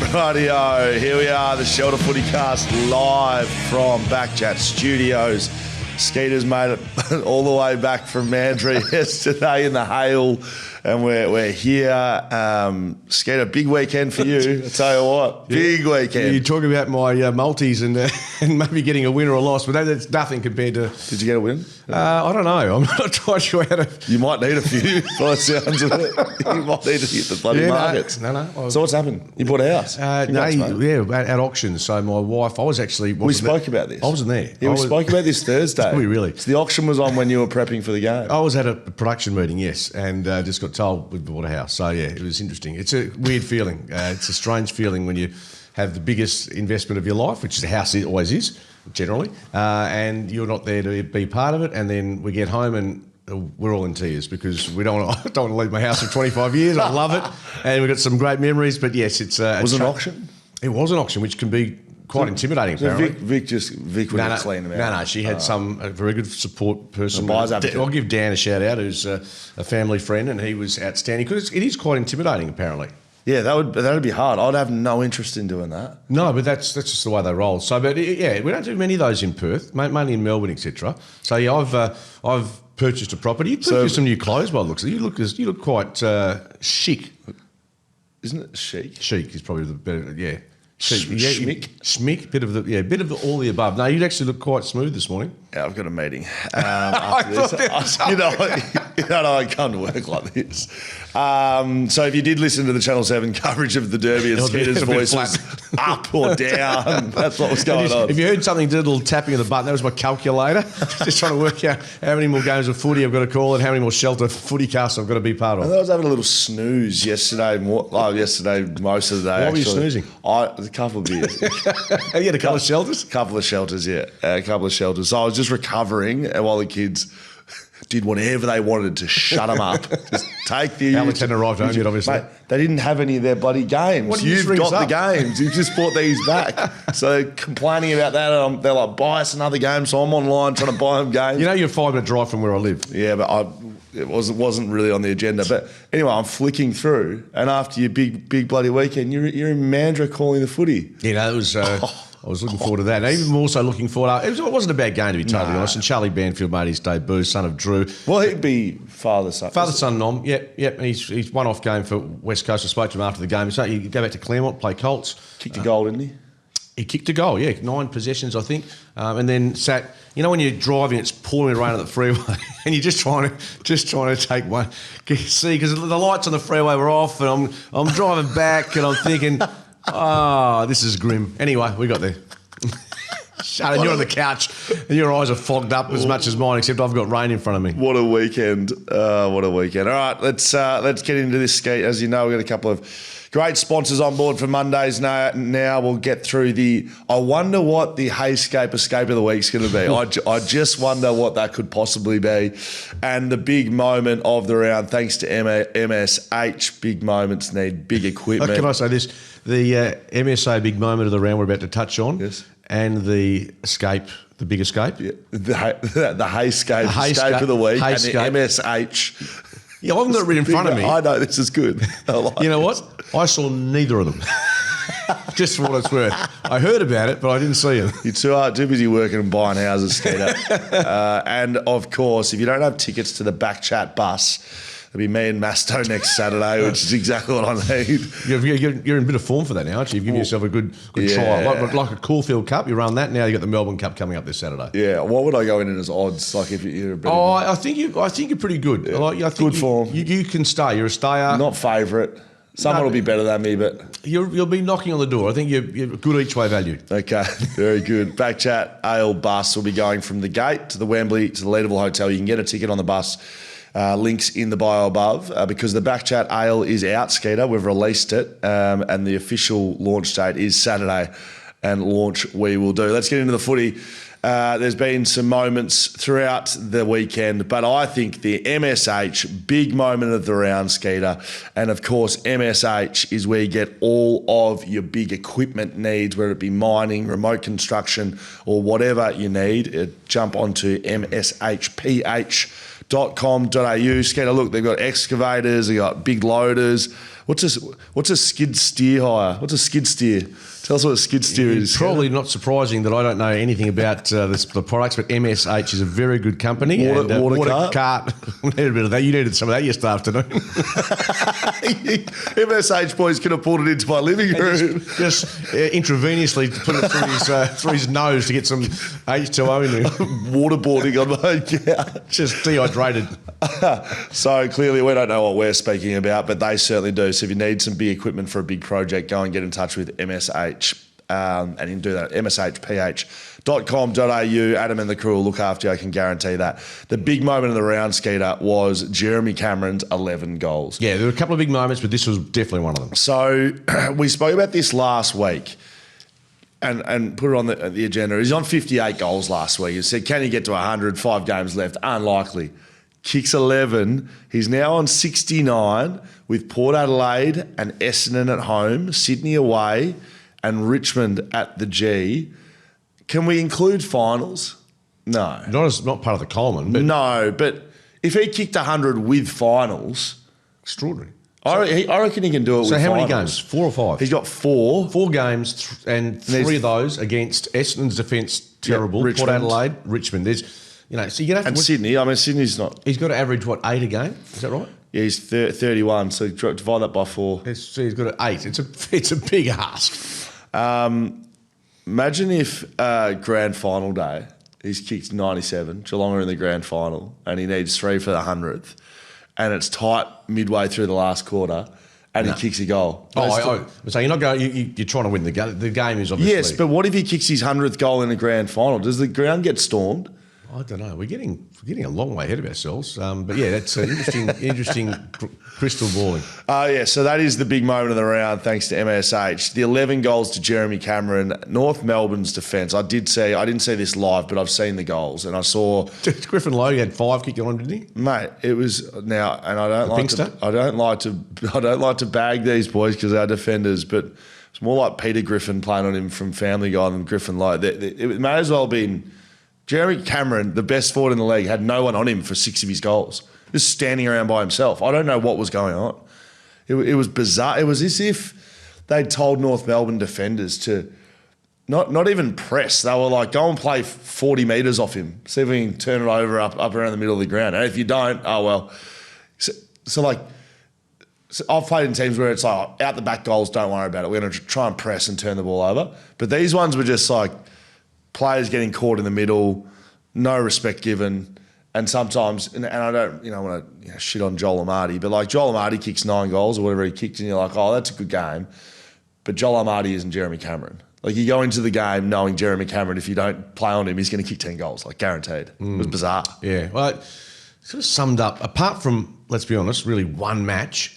Rightio, here we are, the Shelter FootyCast live from BackChat Studios. Skeeter's made it all the way back from Mandurah yesterday in the hail, and we're here. Skeeter, big weekend for you. I tell you what, big weekend. You talk about my multis and maybe getting a win or a loss, but that's nothing compared to. Did you get a win? I don't know. I'm not quite sure how to. You might need a few. By the sounds of it, you might need to hit the bloody markets. No. So what's happened? You bought a house? At auction. So my wife, I was actually. We spoke about this. I wasn't there. Yeah, we spoke about this Thursday. Did we really? So the auction was on when you were prepping for the game. I was at a production meeting, yes, and just got told we bought a house. So yeah, it was interesting. It's a weird feeling. It's a strange feeling when you have the biggest investment of your life, which the house always is, generally, and you're not there to be part of it. And then we get home and we're all in tears because I don't want to leave my house for 25 years. I love it, and we've got some great memories. But yes, it's was it an auction? It was an auction, which can be quite intimidating, apparently. Vic would have cleaned them out. No, she had a very good support person. I'll give Dan a shout out, who's a family friend, and he was outstanding because it is quite intimidating, apparently. Yeah, that'd be hard. I'd have no interest in doing that. No, but that's just the way they roll. So, but yeah, we don't do many of those in Perth, mainly in Melbourne, etc. So yeah, I've purchased a property. You purchased some new clothes by the looks of it. You look quite chic. Isn't it chic? Chic is probably the better. Yeah. Schmick? Bit of all the above. No, you'd actually look quite smooth this morning. Yeah, I've got a meeting after this. You know, I come to work like this. So if you did listen to the Channel 7 coverage of the Derby and Skeeter's voice was up or down, that's what was going on. If you heard something, did a little tapping of the button, that was my calculator. Just trying to work out how many more games of footy I've got to call and how many more Shelter FootyCasts I've got to be part of. I was having a little snooze yesterday most of the day. What were you snoozing? A couple of beers. You had a couple of shelters? A couple of shelters, yeah. A couple of shelters. So I was just recovering while the kids did whatever they wanted to shut them up. Just take the... Alex hadn't arrived home yet, obviously. Mate, they didn't have any of their bloody games. You've got the games. You've just bought these back. So complaining about that, they're like, buy us another game. So I'm online trying to buy them games. You know you're a 5-minute drive from where I live. Yeah, but it wasn't really on the agenda. But anyway, I'm flicking through, and after your big bloody weekend, you're in Mandurah calling the footy. You know, it was... I was looking forward to that. And even more so looking forward... It wasn't a bad game, to be totally honest. And Charlie Banfield made his debut, son of Drew. Well, he'd be father-son. Father-son nom, yep. And he's one-off game for West Coast. I spoke to him after the game. So you go back to Claremont, play Colts. Kicked a goal, didn't he? He kicked a goal, yeah. 9 possessions, I think. And then sat... You know when you're driving, it's pouring rain on the freeway and you're just trying to take one... See, because the lights on the freeway were off and I'm driving back and I'm thinking... Oh, this is grim. Anyway, we got there. Shut it, you're on the couch and your eyes are fogged up as much as mine, except I've got rain in front of me. What a weekend. What a weekend. All right, let's get into this skate. As you know, we've got a couple of great sponsors on board for Mondays now. We'll get through I wonder what the Heyscape Escape of the Week's going to be. I just wonder what that could possibly be. And the big moment of the round, thanks to MSH, big moments need big equipment. Can I say this? The MSA big moment of the round we're about to touch on, yes, and the escape, the big escape, yeah, the Heyscape Escape of the Week, and the MSH. Yeah, I haven't got it written in front of me. I know this is good. You know what? I saw neither of them. Just for what it's worth. I heard about it, but I didn't see it. You're too busy working and buying houses, Skeeter. And of course, if you don't have tickets to the BackChat bus, it'll be me and Masto next Saturday, which is exactly what I need. You're in a bit of form for that now, aren't you? You've given yourself a good trial. Like a Caulfield Cup, you run that. Now you've got the Melbourne Cup coming up this Saturday. Yeah. What would I go in as odds? Like if you're a bit... I think you're pretty good. Yeah. I think good form. You can stay. You're a stayer. Not favourite. Someone will be better than me, but... You'll be knocking on the door. I think you're good each way value. Okay, very good. BackChat Ale bus will be going from the gate to the Wembley to the Leederville Hotel. You can get a ticket on the bus. Links in the bio above because the BackChat Ale is out, Skeeter. We've released it and the official launch date is Saturday, and launch we will do. Let's get into the footy. There's been some moments throughout the weekend, but I think the MSH, big moment of the round, Skeeter. And of course, MSH is where you get all of your big equipment needs, whether it be mining, remote construction, or whatever you need. Jump onto mshph.com.au FootyCast.com.au. Skeeter, look, they've got excavators, they've got big loaders. What's a skid steer hire? What's a skid steer? Tell us what a skid steer is. Probably not surprising that I don't know anything about the products, but MSH is a very good company. Water cart. We needed a bit of that. You needed some of that yesterday afternoon. MSH boys could have pulled it into my living room. Just intravenously put it through his nose to get some H2O in there. Waterboarding on my couch. Just dehydrated. So clearly we don't know what we're speaking about, but they certainly do. So if you need some big equipment for a big project, go and get in touch with MSH. And you can do that at mshph.com.au. Adam and the crew will look after you, I can guarantee that. The big moment of the round, Skeeter, was Jeremy Cameron's 11 goals. Yeah, there were a couple of big moments, but this was definitely one of them. So we spoke about this last week and put it on the agenda. He's on 58 goals last week. He said, can he get to 100? 5 games left. Unlikely. Kicks 11. He's now on 69 with Port Adelaide and Essendon at home, Sydney away, and Richmond at the G. Can we include finals? No. Not part of the Coleman, but no, but if he kicked 100 with finals, extraordinary. I reckon he can do it with finals. So how many games? 4 or 5? He's got 4. 4 games, and 3 of those against Essendon's defence, terrible. Yep, Port Adelaide, Richmond. There's, so you're going to have to... And Sydney. I mean, Sydney's not... He's got to average, 8 a game? Is that right? Yeah, he's 31, so divide that by 4. So he's got 8. It's a big ask. Imagine if grand final day, he's kicked 97, Geelong are in the grand final, and he needs 3 for the 100th, and it's tight midway through the last quarter, and he kicks a goal. So you're not going. You're trying to win the game. The game is obviously... Yes, but what if he kicks his 100th goal in the grand final? Does the ground get stormed? I don't know. We're getting a long way ahead of ourselves. But yeah, that's interesting crystal balling. Yeah, so that is the big moment of the round, thanks to MSH. The 11 goals to Jeremy Cameron, North Melbourne's defence. I didn't see this live, but I've seen the goals, and I saw Griffin Logue had 5 kicking on, didn't he? Mate, it was now, and I don't like to bag these boys because they're defenders, but it's more like Peter Griffin playing on him from Family Guy than Griffin Logue. It may as well have been. Jeremy Cameron, the best forward in the league, had no one on him for 6 of his goals. Just standing around by himself. I don't know what was going on. It was bizarre. It was as if they'd told North Melbourne defenders to not even press. They were like, go and play 40 metres off him. See if we can turn it over up around the middle of the ground. And if you don't, oh well. So I've played in teams where it's like, out the back goals, don't worry about it. We're going to try and press and turn the ball over. But these ones were just like, players getting caught in the middle, no respect given, and sometimes, and I don't, want to shit on Joel Amartey, but like Joel Amartey kicks 9 goals or whatever he kicked, and you're like, oh, that's a good game, but Joel Amartey isn't Jeremy Cameron. Like you go into the game knowing Jeremy Cameron, if you don't play on him, he's going to kick 10 goals, like guaranteed. It was bizarre. Yeah, well, it sort of summed up. Apart from, let's be honest, really one match.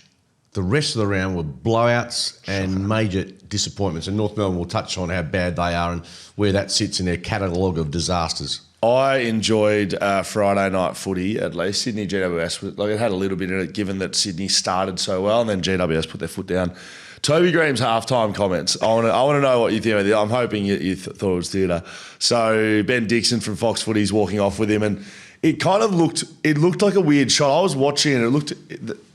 The rest of the round were blowouts and major disappointments, and North Melbourne will touch on how bad they are and where that sits in their catalogue of disasters. I enjoyed Friday night footy, at least. Sydney GWS, it had a little bit in it, given that Sydney started so well, and then GWS put their foot down. Toby Graham's halftime comments. I want to know what you think of it. I'm hoping you thought it was theatre. So Ben Dixon from Fox Footy's walking off with him, and it kind of looked like a weird shot. I was watching and it looked...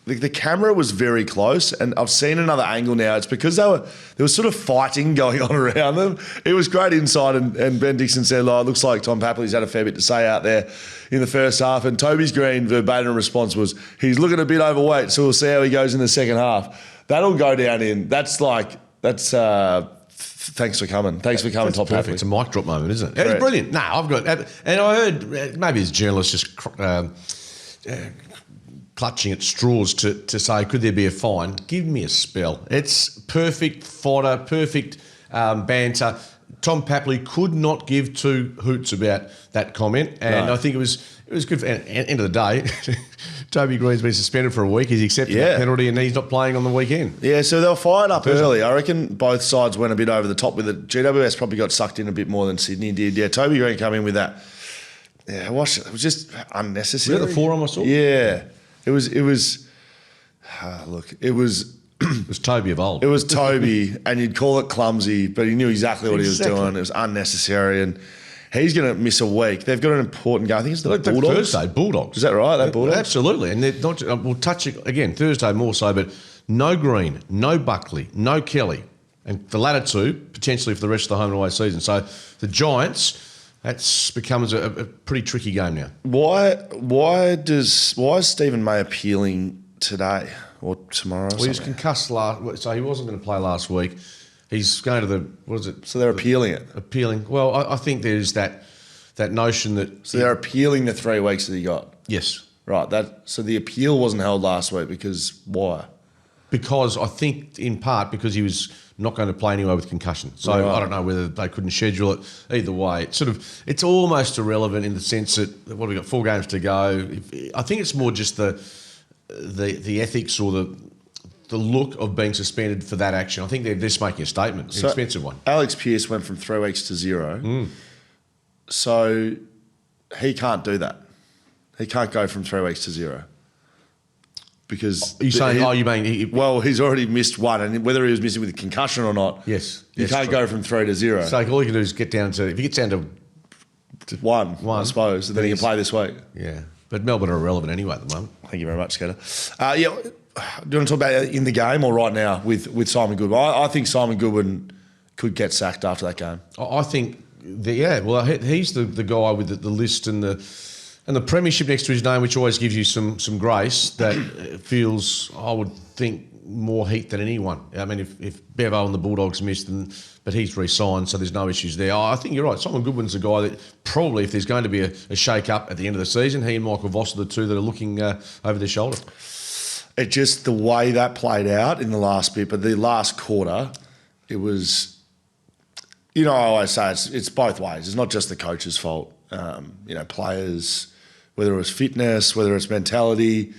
The camera was very close, and I've seen another angle now. It's because there was sort of fighting going on around them. It was great insight, and Ben Dixon said, it looks like Tom Papley's had a fair bit to say out there in the first half, and Toby's Green verbatim response was, he's looking a bit overweight, so we'll see how he goes in the second half. That'll go down in, thanks for coming. Thanks for coming, Tom Papley. It's a mic drop moment, isn't it? It's brilliant. No, I've got, and I heard maybe as journalists just clutching at straws to say, could there be a fine? Give me a spell. It's perfect fodder, perfect banter. Tom Papley could not give 2 hoots about that comment, and I think it was good. At the end of the day, Toby Green's been suspended for a week. He's accepted that penalty, and he's not playing on the weekend. Yeah, so they were fired up early. I reckon both sides went a bit over the top with it. GWS probably got sucked in a bit more than Sydney did. Yeah, Toby Green came in with that. Yeah, it was just unnecessary. Was that the forearm I saw? Yeah. It was It was Toby of old. It was Toby, and you'd call it clumsy, but he knew exactly what he was doing. It was unnecessary, and He's going to miss a week. They've got an important game. I think it's the Bulldogs. Thursday, Bulldogs. Is that right? That Bulldogs? Absolutely. And they're not. We'll touch it again Thursday more so, but no Green, no Buckley, no Kelly, and the latter two potentially for the rest of the home and away season. So the Giants. That becomes a pretty tricky game now. Why is Stephen May appealing today or tomorrow? Well, he was concussed so he wasn't going to play last week. He's going to what is it? So they're appealing it. Appealing. Well, I think there's that notion that. So they're appealing the 3 weeks that he got. Yes. Right. So the appeal wasn't held last week because why? Because I think in part because he was not going to play anyway with concussion. So right. I don't know whether they couldn't schedule it. Either way, it's almost irrelevant in the sense that what have we got 4 games to go. I think it's more just the ethics or the look of being suspended for that action. I think they're just making a statement, an expensive one. Alex Pearce went from 3 weeks to 0. So he can't do that. He can't go from 3 weeks to 0. Because you saying? You mean? Well, he's already missed one, and whether he was missing with a concussion or not, yes, you can't go from 3 to 0. So all you can do is get down to. If he gets down to one, I suppose, then he can play this week. Yeah, but Melbourne are irrelevant anyway at the moment. Thank you very much, Skater. Do you want to talk about in the game or right now with Simon Goodwin? I think Simon Goodwin could get sacked after that game. I think, well, he's the guy with the list and the premiership next to his name, which always gives you some grace, that feels, I would think, more heat than anyone. I mean, if Bevo and the Bulldogs missed, but he's re-signed, so there's no issues there. I think you're right. Simon Goodwin's a guy that probably, if there's going to be a shake-up at the end of the season, he and Michael Voss are the two that are looking over their shoulder. It just, the way that played out in the last bit, but the last quarter, it was, I always say it's both ways. It's not just the coach's fault. Players, whether it was fitness, whether it's mentality.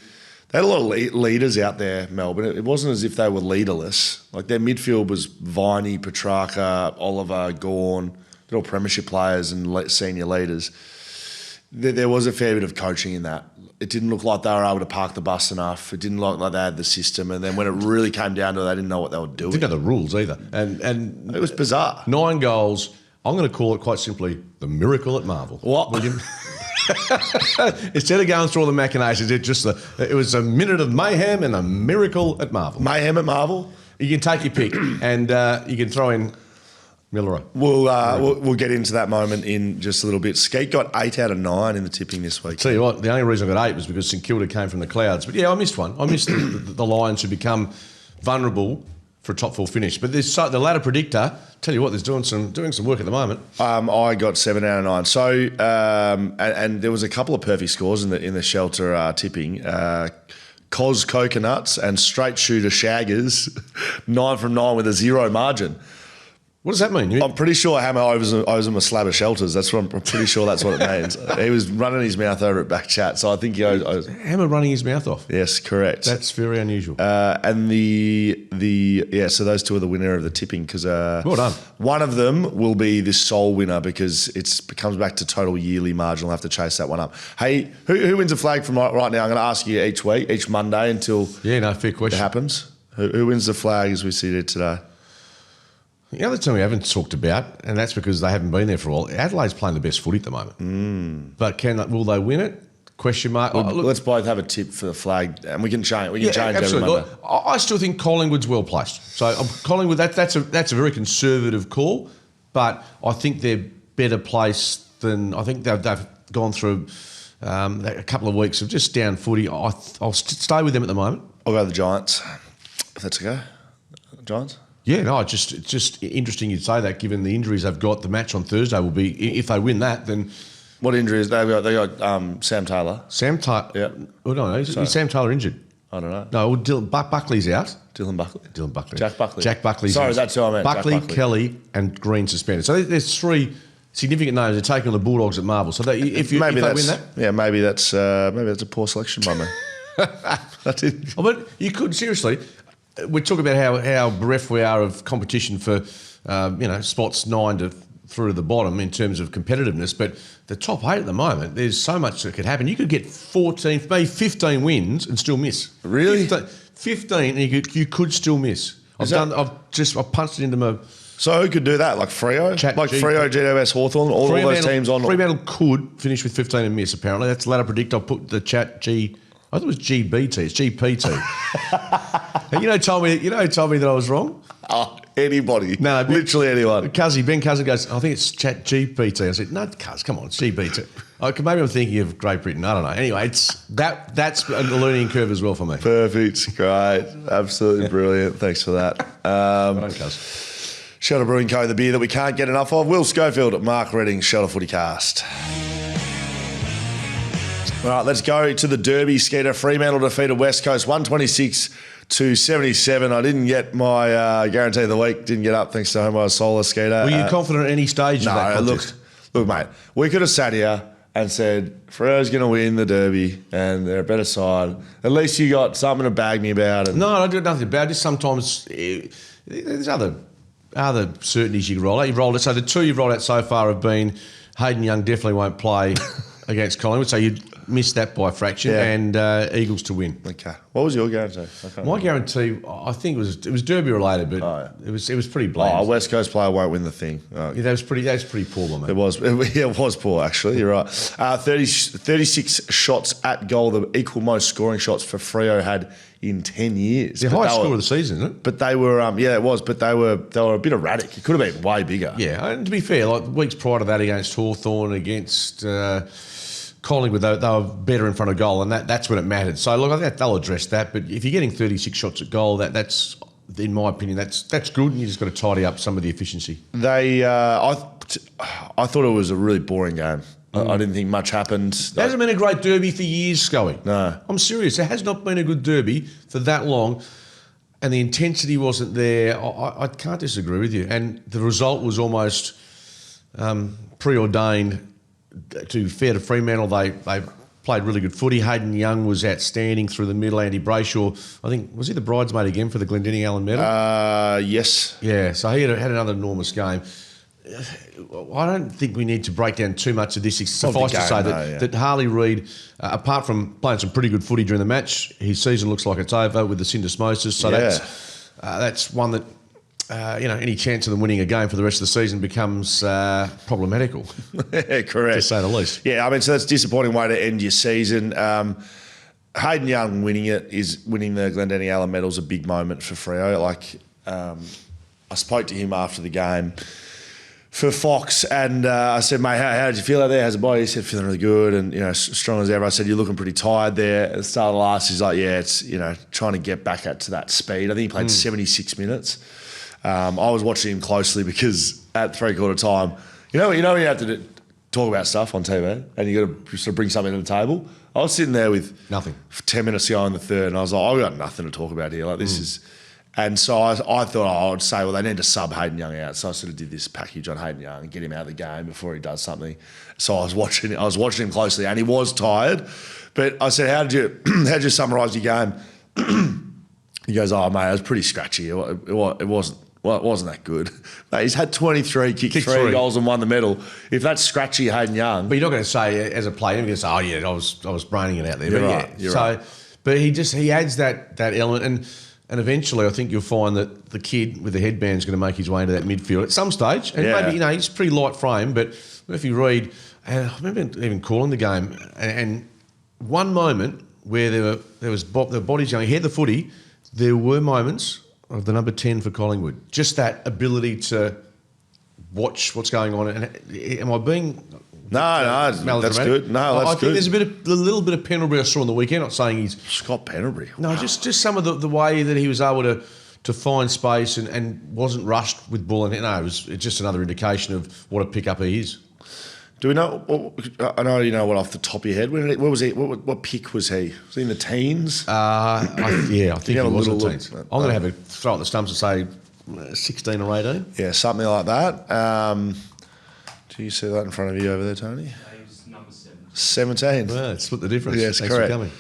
They had a lot of leaders out there, Melbourne. It wasn't as if they were leaderless. Like their midfield was Viney, Petrarca, Oliver, Gawn. They're all premiership players and senior leaders. There was a fair bit of coaching in that. It didn't look like they were able to park the bus enough. It didn't look like they had the system. And then when it really came down to it, they didn't know what they were doing. Didn't know the rules either. And it was bizarre. 9 goals. I'm going to call it quite simply the miracle at Marvel. What? Instead of going through all the machinations, it was a minute of mayhem and a miracle at Marvel. Mayhem at Marvel? You can take your pick, and you can throw in Milera. We'll get into that moment in just a little bit. Skeet got 8 out of 9 in the tipping this week. Tell you what, the only reason I got 8 was because St Kilda came from the clouds. But yeah, I missed one. I missed the Lions who become vulnerable for a top 4 finish. But the ladder predictor, tell you what, there's doing some work at the moment. I got 7 out of 9. So and there was a couple of perfect scores in the shelter tipping. Cos Coconuts and Straight Shooter Shaggers, 9 from 9 with a 0 margin. What does that mean? I'm pretty sure Hammer owes him a slab of shelters. I'm pretty sure that's what it means. He was running his mouth over at BackChat, so I think he owes. Hammer running his mouth off? Yes, correct. That's very unusual. And so those two are the winner of the tipping because well done. One of them will be this sole winner because it comes back to total yearly margin. I'll have to chase that one up. Hey, who wins a flag from right now? I'm going to ask you each Monday until fair question. It happens. Who wins the flag as we see it today? The other team we haven't talked about, and that's because they haven't been there for a while, Adelaide's playing the best footy at the moment. But will they win it? Question mark. Well, let's both have a tip for the flag, and we can change. We can change absolutely. every Monday. I still think Collingwood's well placed. So Collingwood, that's a very conservative call, but I think they're better placed than I think they've gone through a couple of weeks of just down footy. I'll stay with them at the moment. I'll go to the Giants, if that's okay. Giants. Yeah, no, it's just interesting you'd say that, given the injuries they've got. The match on Thursday will be, if they win that, then... What injuries? They got Sam Taylor. Sam Taylor? Yeah. Oh, no, is Sam Taylor injured? I don't know. No, Buckley's out. Dylan Buckley. Jack Buckley's Sorry, out. that's who I meant. Buckley, Kelly and Green suspended. So there's 3 significant names they're taking on the Bulldogs at Marvel. So if they win that... Yeah, maybe that's a poor selection by me. But you could, seriously... We talk about how bereft we are of competition for, spots 9 through to the bottom in terms of competitiveness. But the top 8 at the moment, there's so much that could happen. You could get 14, maybe 15 wins and still miss. Really? 15, and you could still miss. I've punched it into So who could do that? Like Freo? Freo, GWS, Hawthorn, all those teams on. Fremantle could finish with 15 and miss, apparently. That's the ladder predict. I'll put the chat G. I thought it was GBT. It's GPT. And you know, told me that I was wrong. Oh, anybody. No, literally anyone. Ben Cousin goes, I think it's chat GPT. I said, no, Cuz, come on, it's GBT. Okay, maybe I'm thinking of Great Britain. I don't know. Anyway, that's a learning curve as well for me. Perfect. Great. Absolutely brilliant. Thanks for that. Well done, Cuz. Shelter Brewing Co., the beer that we can't get enough of. Will Schofield, Mark Redding, Shelter FootyCast. All right, let's go to the Derby. Skeeter. Fremantle defeated West Coast 126-77. I didn't get my guarantee of the week. Didn't get up thanks to Homewise Solar, Skeeter. Were you confident at any stage of that contest? Look, mate, we could have sat here and said, Freo's going to win the Derby and they're a better side. At least you got something to bag me about. No, I do nothing about it. Just sometimes there's other certainties you can roll out. You've rolled it. So the two you've rolled out so far have been Hayden Young definitely won't play against Collingwood. So you'd missed that by a fraction, and Eagles to win. Okay. What was your guarantee? My guarantee, I think it was Derby related, but it was pretty bland. A West Coast player won't win the thing. Yeah, that was pretty poor, man. It was poor actually. You're right. 36 shots at goal, the equal most scoring shots for Freo had in 10 years. The highest score of the season, isn't it? But they were, it was. But they were a bit erratic. It could have been way bigger. Yeah, and to be fair, like weeks prior to that against Hawthorn, against Collingwood, they were better in front of goal, and that's when it mattered. So look, I think they'll address that. But if you're getting 36 shots at goal, that's in my opinion, that's good, and you just got to tidy up some of the efficiency. I thought it was a really boring game. I didn't think much happened. It hasn't been a great derby for years, Scully. No. I'm serious. It has not been a good derby for that long, and the intensity wasn't there. I can't disagree with you. And the result was almost preordained. To fair to Fremantle, they played really good footy. Hayden Young was outstanding through the middle. Andy Brayshaw, I think, was he the bridesmaid again for the Glendinning Allen medal? Yes. Yeah, so he had another enormous game. I don't think we need to break down too much of this. Suffice to say that Harley Reid, apart from playing some pretty good footy during the match, his season looks like it's over with the syndesmosis. So that's one that, any chance of them winning a game for the rest of the season becomes problematical. Correct. To say the least. Yeah, I mean, so that's a disappointing way to end your season. Hayden Young winning the Glendinning Allen medal is a big moment for Freo. I spoke to him after the game for Fox, and I said, mate, how did you feel out there? How's the body? He said, feeling really good and, strong as ever. I said, you're looking pretty tired there. At the start of the last, he's like, yeah, it's, trying to get back to that speed. I think he played 76 minutes. I was watching him closely because at 3/4 time, when you have to talk about stuff on TV and you got to sort of bring something to the table. I was sitting there with nothing for 10 minutes to go in the third, and I was like, I've got nothing to talk about here. Like this is. And so I thought I would say, well, they need to sub Hayden Young out. So I sort of did this package on Hayden Young and get him out of the game before he does something. So I was watching him closely, and he was tired. But I said, how did you summarise your game? He goes, oh mate, it was pretty scratchy. It wasn't that good. Mate, he's had 23, kicked three goals and won the medal. If that's scratchy Hayden Young, but you're not going to say as a player, you're going to say, oh yeah, I was braining it out there. You're but right. Yeah. You're so, right. But he adds that element and eventually, I think you'll find that the kid with the headband is going to make his way into that midfield at some stage. And maybe, he's pretty light frame, but if you read, and I remember even calling the game, and one moment where there was the bodies going, he had the footy, there were moments of the number 10 for Collingwood. Just that ability to watch what's going on. And am I being... No, that's good. No, that's I think there's a little bit of Pendlebury I saw on the weekend. Not saying he's Scott Pendlebury. No, just some of the way that he was able to find space and wasn't rushed with ball. And it was just another indication of what a pickup he is. Do we know? I know you know what off the top of your head. Where was he? What pick was he? Was he in the teens? I think he was in the teens. I'm going to have a throw at the stumps and say 16 or 18. Yeah, something like that. Do you see that in front of you over there, Tony? He was number 17. Well, split the difference. Yes, Thanks correct. for coming.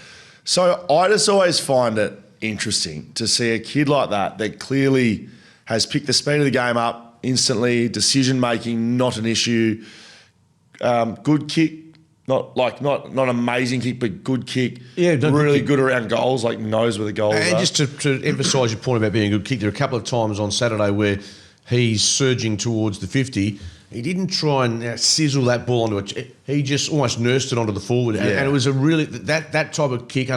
So I just always find it interesting to see a kid like that clearly has picked the speed of the game up instantly, decision making not an issue, good kick, not amazing kick, but good kick. Yeah, really good around goals, knows where the goals are. And just to emphasise your point about being a good kick, there are a couple of times on Saturday where he's surging towards the 50. He didn't try and sizzle that ball onto it. He just almost nursed it onto the forward, and it was a really that type of kick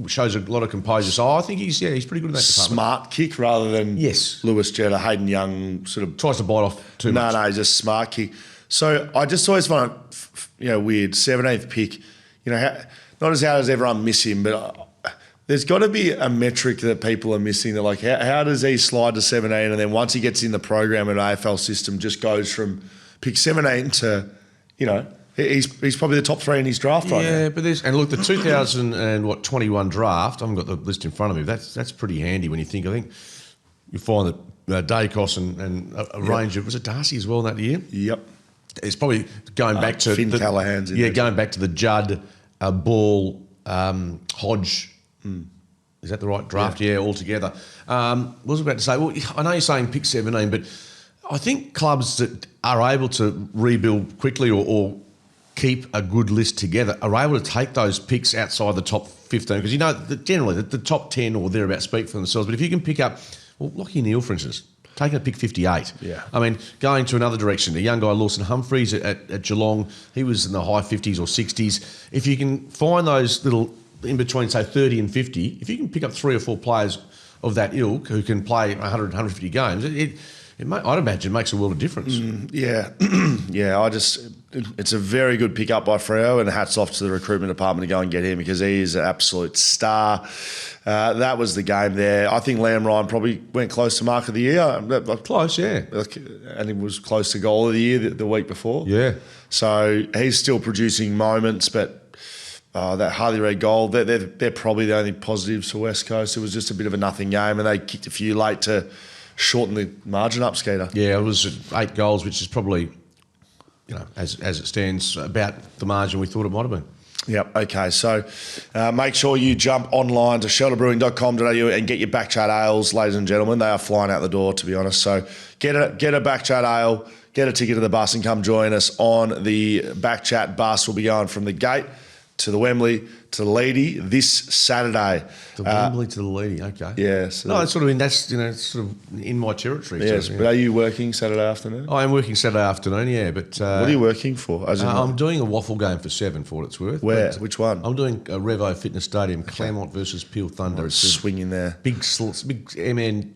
shows a lot of composure. So I think he's pretty good in that department. Smart kick rather than Lewis Jetta, Hayden Young sort of tries to bite off too much. No, he's a smart kick. So I just always find it weird. 17th pick, not as how does everyone miss him, but there's got to be a metric that people are missing. They're like, how does he slide to 17, and then once he gets in the program and AFL system, just goes from pick 17 to, he's probably the top 3 in his draft right now. Yeah, but and look, the 2021 draft, I haven't got the list in front of me. That's pretty handy when you think. I think you find that Dacos and a range of, was it Darcy as well in that year? Yep. It's probably going back to Finn Callahan's in there. Going back to the Judd, Ball, Hodge. Is that the right draft? Yeah, altogether. What was I about to say? Well, I know you're saying pick 17, but I think clubs that are able to rebuild quickly or keep a good list together are able to take those picks outside the top 15 because generally the top 10 or thereabouts speak for themselves. But if you can pick up, Lachie Neale, for instance, taking a pick 58. Yeah. I mean, going to another direction, a young guy, Lawson Humphreys at Geelong, he was in the high 50s or 60s. If you can find those little in between, say, 30 and 50, if you can pick up 3 or 4 players of that ilk who can play 100, 150 games, I'd imagine it makes a world of difference. It's a very good pick-up by Freo, and hats off to the recruitment department to go and get him because he is an absolute star. That was the game there. I think Liam Ryan probably went close to mark of the year. Close, yeah. And he was close to goal of the year the week before. Yeah. So he's still producing moments, but that Harley Reid goal, they're probably the only positives for West Coast. It was just a bit of a nothing game, and they kicked a few late to shorten the margin up, Skeeter. Yeah, it was 8 goals, which is probably, as it stands, about the margin we thought it might have been. Yep, okay. So make sure you jump online to shelterbrewing.com.au and get your BackChat ales, ladies and gentlemen. They are flying out the door, to be honest. So get a BackChat ale, get a ticket to the bus and come join us on the BackChat bus. We'll be going from the gate to the Wembley to the Leedy this Saturday. The Wembley to the Leedy, okay. Yeah. So no, it's sort of that's sort of in my territory. Yes, but are you working Saturday afternoon? I am working Saturday afternoon, yeah. But what are you working for? I'm doing a waffle game for 7 for what it's worth. Where? Which one? I'm doing a Revo Fitness Stadium, Claremont versus Peel Thunder. It's swinging there. Big MND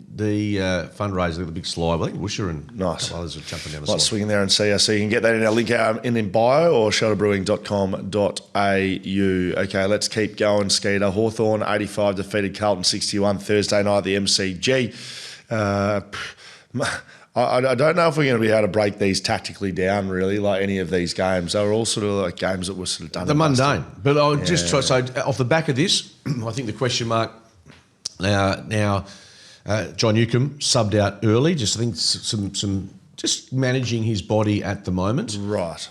fundraiser, the big slide. I think Woosher and a couple others are jumping down the slide. Swinging there and see us. So you can get that in our link in bio or shelterbrewing.com.au. Okay, let's keep going, Skeeter. Hawthorn 85 defeated Carlton 61 Thursday night at the MCG. I don't know if we're going to be able to break these tactically down, really, like any of these games. They were all sort of like games that were sort of done. The mundane. But I'll just try. So off the back of this, I think the question mark now John Newcombe subbed out early. Just I think some just managing his body at the moment. Right.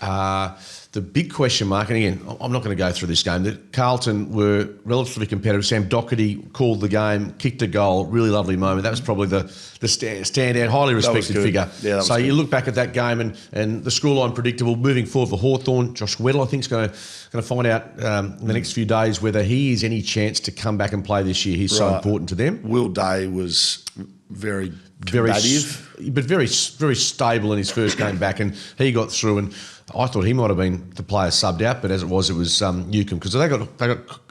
The big question mark, and again, I'm not going to go through this game, that Carlton were relatively competitive. Sam Doherty called the game, kicked a goal, really lovely moment. That was probably the standout, highly respected figure. Yeah, so you look back at that game and the scoreline predictable. Moving forward for Hawthorn, Josh Weddle, I think, is going to find out in the next few days whether he has any chance to come back and play this year. He's so important to them. Will Day was very combative. But very stable in his first game back, and he got through, and I thought he might have been the player subbed out, but as it was Newcombe, because they got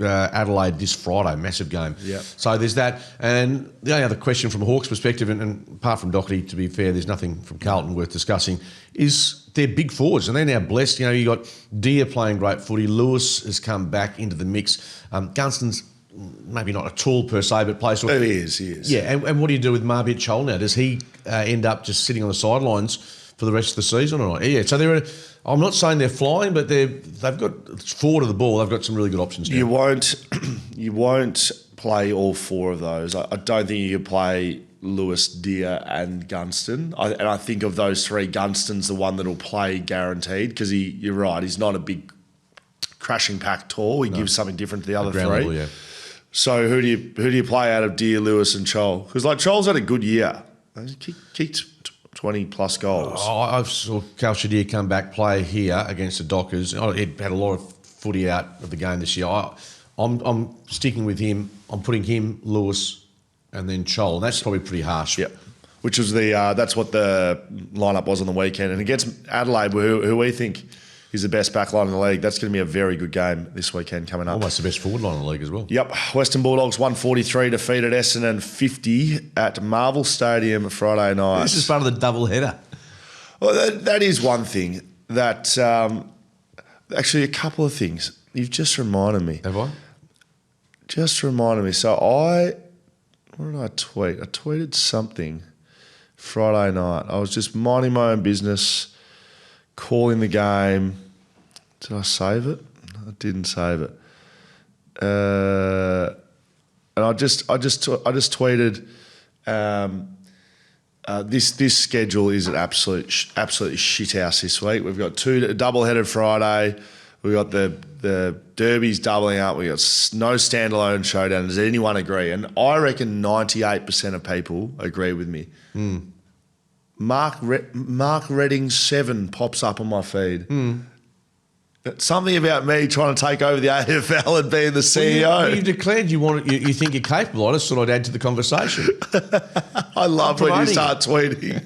Adelaide this Friday, massive game. Yeah. So there's that, and the only other question from a Hawks perspective, and apart from Doherty, to be fair, there's nothing from Carlton worth discussing, is they're big forwards, and they're now blessed. You got Deere playing great footy. Lewis has come back into the mix. Gunston's maybe not a tool per se, but plays. He is. Yeah, and what do you do with Marbit Chol now? Does he end up just sitting on the sidelines for the rest of the season or not? Yeah, so I'm not saying they're flying, but they've got forward of the ball. They've got some really good options now. You won't play all 4 of those. I don't think you could play Lewis, Deere and Gunston. And I think of those 3, Gunston's the one that'll play guaranteed because you're right, he's not a big crashing pack tall. He gives something different to the other 3. Level, yeah. So who do you play out of Deere, Lewis and Chol? Because Chol's had a good year. He kicked 20 plus goals. I saw Cal Shadir come back, play here against the Dockers. He had a lot of footy out of the game this year. I'm sticking with him. I'm putting him, Lewis, and then Chol. And that's probably pretty harsh. Yep. which was that's what the lineup was on the weekend. And against Adelaide, who we think is the best back line in the league, that's going to be a very good game this weekend coming up. Almost the best forward line in the league as well. Yep. Western Bulldogs 143 defeated Essendon 50 at Marvel Stadium Friday night. This is part of the double header. Well, that is one thing that actually a couple of things. You've just reminded me. Have I? Just reminded me. So what did I tweet? I tweeted something Friday night. I was just minding my own business, calling the game. Did I save it? I didn't save it. And I just tweeted, this schedule is an absolutely shit house this week. We've got a double-headed Friday. We've got the derbies doubling up. We've got no standalone showdown. Does anyone agree? And I reckon 98% of people agree with me. Mark Redding 7 pops up on my feed. Something about me trying to take over the AFL and being the CEO. You declared you think you're capable. I just thought I'd add to the conversation. I love when you start tweeting.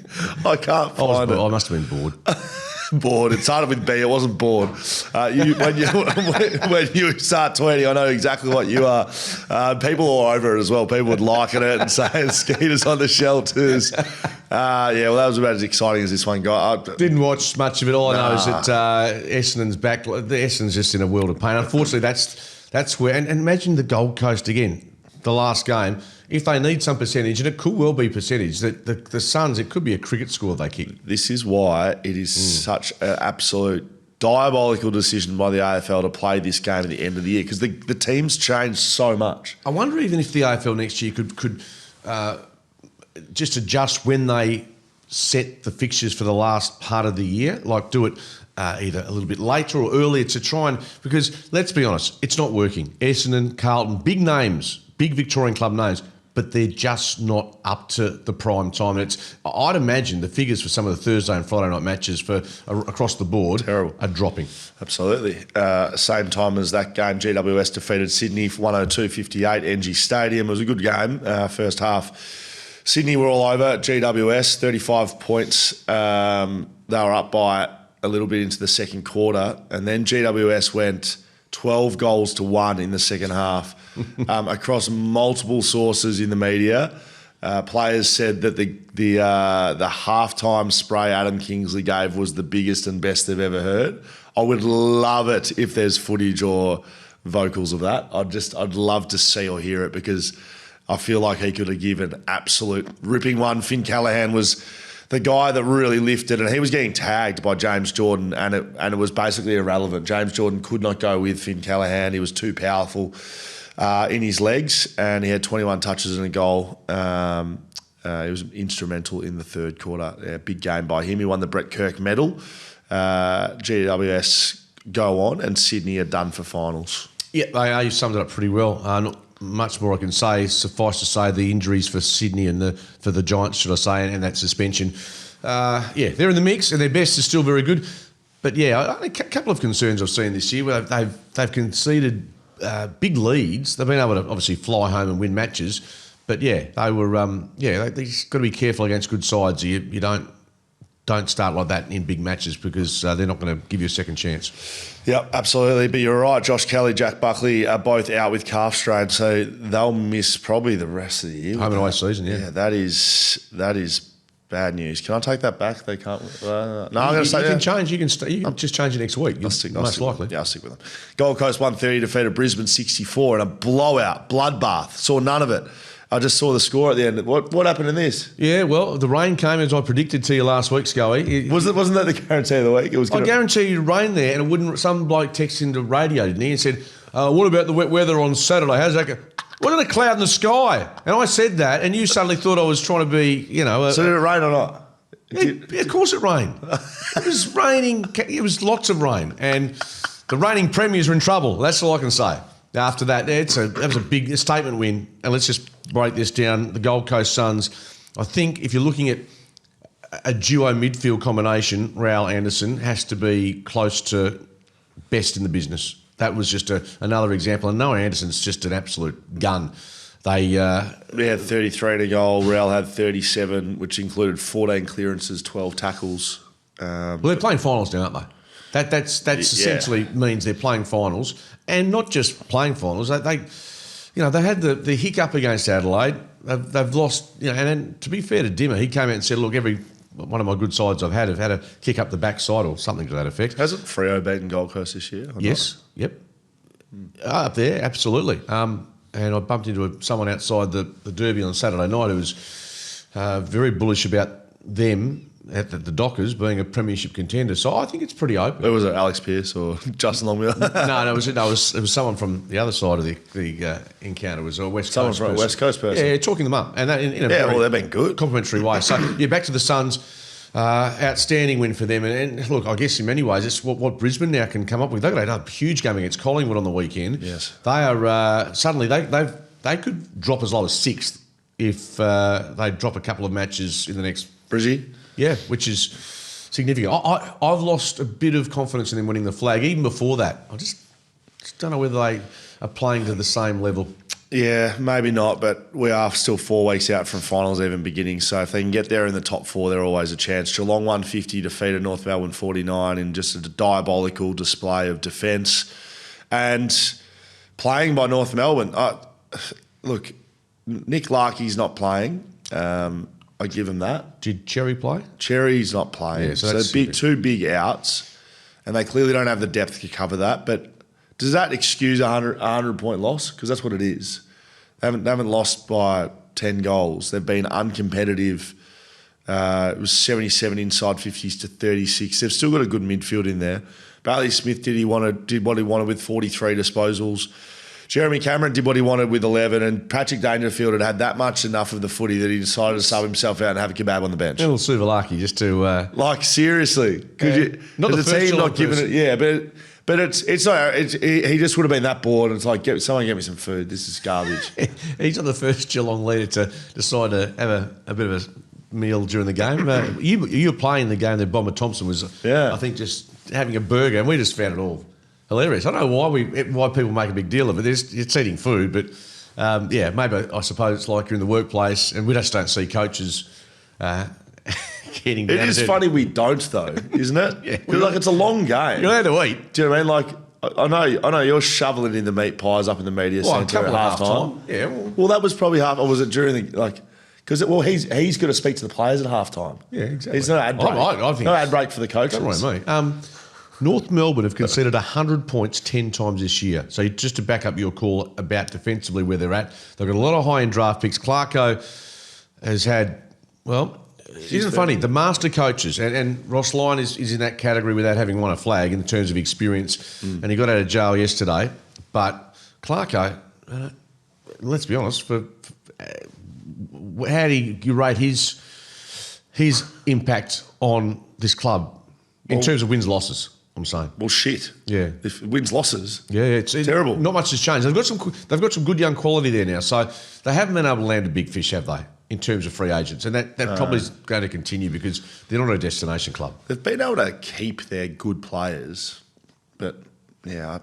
I can't find it. I must have been bored. Bored. It started with B. It wasn't bored. When you start tweeting, I know exactly what you are. People all over it as well. People would liken it and saying Skeeter's on the shelters. Well, that was about as exciting as this one got. Didn't watch much of it. All I know is that Essendon's back. The Essendon's just in a world of pain. Unfortunately, that's where. And imagine the Gold Coast again. The last game. If they need some percentage, and it could well be percentage, that the Suns, it could be a cricket score they kick. This is why it is such an absolute diabolical decision by the AFL to play this game at the end of the year, because the team's changed so much. I wonder even if the AFL next year could just adjust when they set the fixtures for the last part of the year, like do it either a little bit later or earlier to try and, because let's be honest, it's not working. Essendon, Carlton, big names, big Victorian club names, but they're just not up to the prime time. And I'd imagine the figures for some of the Thursday and Friday night matches across the board are dropping. Absolutely. Same time as that game, GWS defeated Sydney 102-58, NG Stadium. It was a good game, first half. Sydney were all over. GWS, 35 points. They were up by a little bit into the second quarter, and then GWS went 12 goals to 1 in the second half. Across multiple sources in the media, players said that the halftime spray Adam Kingsley gave was the biggest and best they've ever heard. I would love it if there's footage or vocals of that. I'd love to see or hear it, because I feel like he could have given absolute ripping one. Finn Callaghan was the guy that really lifted, and he was getting tagged by James Jordan, and it was basically irrelevant. James Jordan could not go with Finn Callaghan. He was too powerful in his legs, and he had 21 touches and a goal. He was instrumental in the third quarter. Yeah, big game by him. He won the Brett Kirk medal. GWS go on, and Sydney are done for finals. Yeah, they are. You summed it up pretty well. Not much more I can say. Suffice to say, the injuries for Sydney and for the Giants, should I say, and that suspension. They're in the mix, and their best is still very good. But yeah, a couple of concerns I've seen this year where they've conceded big leads. They've been able to obviously fly home and win matches, but they've got to be careful against good sides. You don't start like that in big matches, because they're not going to give you a second chance. Yep, absolutely. But you're right. Josh Kelly, Jack Buckley are both out with calf strain, so they'll miss probably the rest of the year. Home and away season, yeah. Yeah, that is bad news. Can I take that back? They can't. No, I'm going to say you can change. You can just change it next week. Most likely. Yeah, I'll stick with them. Gold Coast 130 defeated Brisbane 64 in a blowout, bloodbath. Saw none of it. I just saw the score at the end. What happened in this? Yeah, well, the rain came as I predicted to you last week, Scully. Wasn't that the guarantee of the week? I guarantee you rain there, and it wouldn't. Some bloke texted into radio, didn't he, and said, "What about the wet weather on Saturday? How's that go?" Wasn't a cloud in the sky, and I said that, and you suddenly thought I was trying to be, So did it rain or not? Yeah, of course it rained. It was raining. It was lots of rain, and the reigning premiers are in trouble. That's all I can say. After that, that was a big statement win. And let's just break this down. The Gold Coast Suns, I think if you're looking at a duo midfield combination, Raul Anderson has to be close to best in the business. That was just another example. And Noah Anderson's just an absolute gun. They We had 33 to goal. Real had 37, which included 14 clearances, 12 tackles. well, they're playing finals now, aren't they? That's essentially means they're playing finals, and not just playing finals. They had the hiccup against Adelaide. They've lost, and then, to be fair to Dimmer, he came out and said, "Look, every one of my good sides I've had have had a kick up the backside or something to that effect." Hasn't Freo beaten Gold Coast this year? Yes. Yep. Up there, absolutely. And I bumped into someone outside the Derby on Saturday night who was very bullish about them at the Dockers being a premiership contender. So I think it's pretty open. Where was it, Alex Pearce or Justin Longmiller? No, it was someone from the other side of the encounter. It was a West Someone Coast from a person. West Coast person. Yeah, talking them up. And that in a very they've been good. complimentary way. So, back to the Suns. Outstanding win for them. And look, I guess in many ways, it's what Brisbane now can come up with. They've got a huge game against Collingwood on the weekend. Yes. They are, suddenly, they could drop as low as sixth if they drop a couple of matches in the next... Brizzy? Yeah, which is significant. I've lost a bit of confidence in them winning the flag. Even before that, I just don't know whether they are playing to the same level. Yeah, maybe not, but we are still 4 weeks out from finals even beginning, so if they can get there in the top four, they're always a chance. Geelong 150 defeated North Melbourne 49 in just a diabolical display of defence. And playing by North Melbourne, look, Nick Larkey's not playing. I give him that. Did Cherry play? Cherry's not playing. Yeah, so two big outs, and they clearly don't have the depth to cover that. But does that excuse a 100-point loss? Because that's what it is. They haven't lost by 10 goals. They've been uncompetitive. It was 77 inside 50s to 36. They've still got a good midfield in there. Bailey Smith did what he wanted with 43 disposals. Jeremy Cameron did what he wanted with 11, and Patrick Dangerfield had that much enough of the footy that he decided to sub himself out and have a kebab on the bench. Little Suvalaki just to... seriously. Not the first team not giving it... Yeah, but it's not... he just would have been that bored, and it's like, someone get me some food. This is garbage. He's not the first Geelong leader to decide to have a bit of a meal during the game. You were playing the game that Bomber Thompson was, I think, just having a burger, and we just found it all hilarious. I don't know why people make a big deal of it. It's eating food, but maybe I suppose it's like you're in the workplace, and we just don't see coaches getting down. It is funny we don't, though, isn't it? Yeah. Because it's a long game. You're allowed to eat. Do you know what I mean? Like, I know you're shoveling in the meat pies up in the media centre at half time. Yeah. Well, that was probably half, or was it during the Because he's got to speak to the players at half time. Yeah, exactly. There's no ad break. I think no ad break for the coaches. Don't worry, mate. North Melbourne have conceded 100 points 10 times this year. So just to back up your call about defensively where they're at, they've got a lot of high-end draft picks. Clarko has had, isn't it funny? The master coaches, and Ross Lyon is in that category without having won a flag in terms of experience, and he got out of jail yesterday. But Clarko, let's be honest, how do you rate his impact on this club in terms of wins losses? I'm saying. Well, shit. Yeah. If it wins losses. Yeah, it's terrible. Not much has changed. They've got some good young quality there now. So they haven't been able to land a big fish, have they, in terms of free agents? And that probably is going to continue because they're not a destination club. They've been able to keep their good players, but yeah,